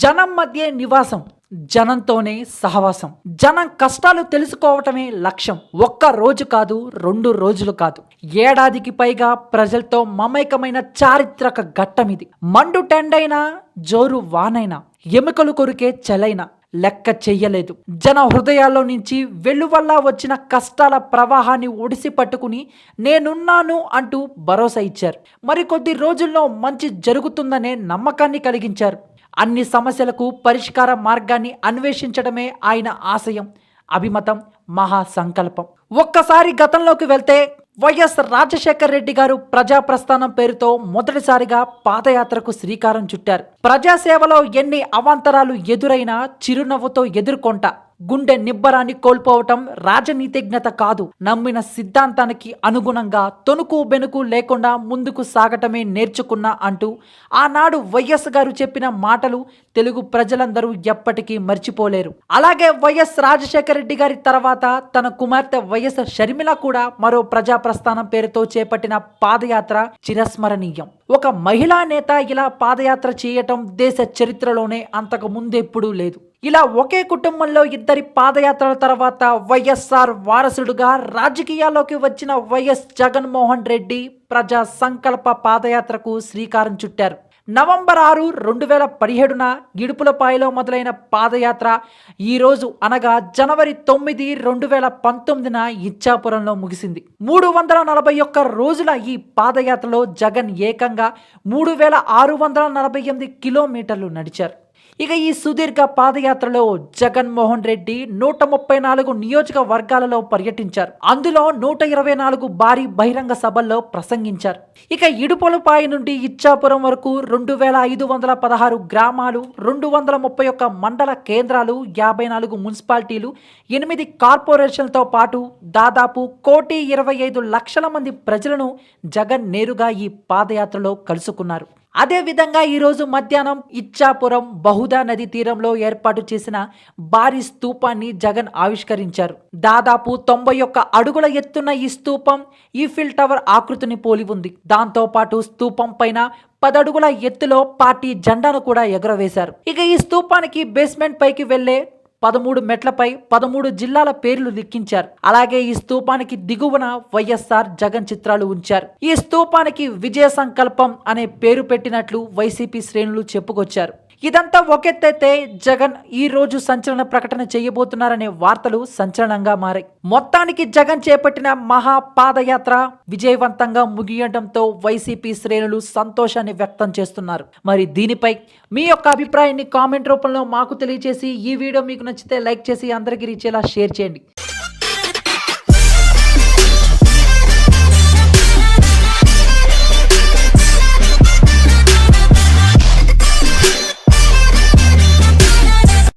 జనం మధ్య నివాసం, జనంతోనే సహవాసం. జనం కష్టాలు తెలుసుకోవటమే లక్ష్యం. ఒక్క రోజు కాదు, 2 రోజులు కాదు, ఏడాదికి పైగా ప్రజలతో మమైకమైన చారిత్రక ఘట్టమిది. మండు టెండైనా, జోరు వానైనా, ఎముకలు కొరికే చలైనా లెక్క చెయ్యలేదు. జన హృదయాల్లో నుంచి వెల్లువల్లా వచ్చిన కష్టాల ప్రవాహాన్ని ఒడిసి పట్టుకుని నేనున్నాను అంటూ భరోసా ఇచ్చారు. మరికొద్ది రోజుల్లో మంచి జరుగుతుందనే నమ్మకాన్ని కలిగించారు. అన్ని సమస్యలకు పరిష్కార మార్గాన్ని అన్వేషించడమే ఆయన ఆశయం, అభిమతం, మహాసంకల్పం. ఒక్కసారి గతంలోకి వెళ్తే వైఎస్ రాజశేఖర్ రెడ్డి గారు ప్రజాప్రస్థానం పేరుతో మొదటిసారిగా పాదయాత్రకు శ్రీకారం చుట్టారు. ప్రజాసేవలో ఎన్ని అవాంతరాలు ఎదురైనా చిరునవ్వుతో ఎదుర్కొంటా, గుండె నిబ్బరాన్ని కోల్పోవటం రాజనీతిజ్ఞత కాదు, నమ్మిన సిద్ధాంతానికి అనుగుణంగా తొనుకు బెనుకు లేకుండా ముందుకు సాగటమే నేర్చుకున్నా అంటూ ఆనాడు వైఎస్ గారు చెప్పిన మాటలు తెలుగు ప్రజలందరూ ఎప్పటికీ మర్చిపోలేరు. అలాగే వైఎస్ రాజశేఖర రెడ్డి గారి తర్వాత తన కుమార్తె వైఎస్ షర్మిల కూడా మరో ప్రజాప్రస్థానం పేరుతో చేపట్టిన పాదయాత్ర చిరస్మరణీయం. ఒక మహిళా నేత ఇలా పాదయాత్ర చేయటం దేశ చరిత్రలోనే అంతకు ముందెప్పుడూ లేదు. ఇలా ఒకే కుటుంబంలో ఇద్దరి పాదయాత్రల తర్వాత వైఎస్ఆర్ వారసుడుగా రాజకీయాల్లోకి వచ్చిన వైఎస్ జగన్మోహన్ రెడ్డి ప్రజా సంకల్ప పాదయాత్రకు శ్రీకారం చుట్టారు. నవంబర్ 6, 2017న ఇడుపులపాయలో మొదలైన పాదయాత్ర ఈరోజు అనగా జనవరి 9, 2019న ఇచ్చాపురంలో ముగిసింది. 341 రోజుల ఈ పాదయాత్రలో జగన్ ఏకంగా 3648 కిలోమీటర్లు నడిచారు. ఇక ఈ సుదీర్ఘ పాదయాత్రలో జగన్మోహన్ రెడ్డి 134 నియోజకవర్గాలలో పర్యటించారు. అందులో 124 భారీ బహిరంగ సభల్లో ప్రసంగించారు. ఇక ఇడుపులపాయ నుండి ఇచ్చాపురం వరకు 2516 గ్రామాలు, 231 మండల కేంద్రాలు, 54 మున్సిపాలిటీలు, 8 కార్పొరేషన్లతో పాటు దాదాపు 1,25,00,000 మంది ప్రజలను జగన్ నేరుగా ఈ పాదయాత్రలో కలుసుకున్నారు. అదేవిధంగా ఈరోజు మధ్యాహ్నం ఇచ్చాపురం బహుదా నది తీరంలో ఏర్పాటు చేసిన భారీ స్తూపాన్ని జగన్ ఆవిష్కరించారు. దాదాపు 91 అడుగుల ఎత్తున్న ఈ స్తూపం ఈఫిల్ టవర్ ఆకృతిని పోలి ఉంది. దాంతో పాటు స్తూపం పైన 10 అడుగుల ఎత్తులో పార్టీ జెండాను కూడా ఎగురవేశారు. ఇక ఈ స్తూపానికి బేస్మెంట్ పైకి వెళ్లే 13 మెట్లపై 13 జిల్లాల పేర్లు లిఖించారు. అలాగే ఈ స్తూపానికి దిగువన వైఎస్ఆర్ జగన్ చిత్రాలు ఉంచారు. ఈ స్తూపానికి విజయ సంకల్పం అనే పేరు పెట్టినట్లు వైసీపీ శ్రేణులు చెప్పుకొచ్చారు. ఇదంతా ఒకెత్తైతే జగన్ ఈ రోజు సంచలన ప్రకటన చేయబోతున్నారనే వార్తలు సంచలనంగా మారాయి. మొత్తానికి జగన్ చేపట్టిన మహా పాదయాత్ర విజయవంతంగా ముగియడంతో వైసీపీ శ్రేణులు సంతోషాన్ని వ్యక్తం చేస్తున్నారు. మరి దీనిపై మీ యొక్క అభిప్రాయాన్ని కామెంట్ రూపంలో మాకు తెలియజేసి, ఈ వీడియో మీకు నచ్చితే లైక్ చేసి అందరికీ రీచేలా షేర్ చేయండి.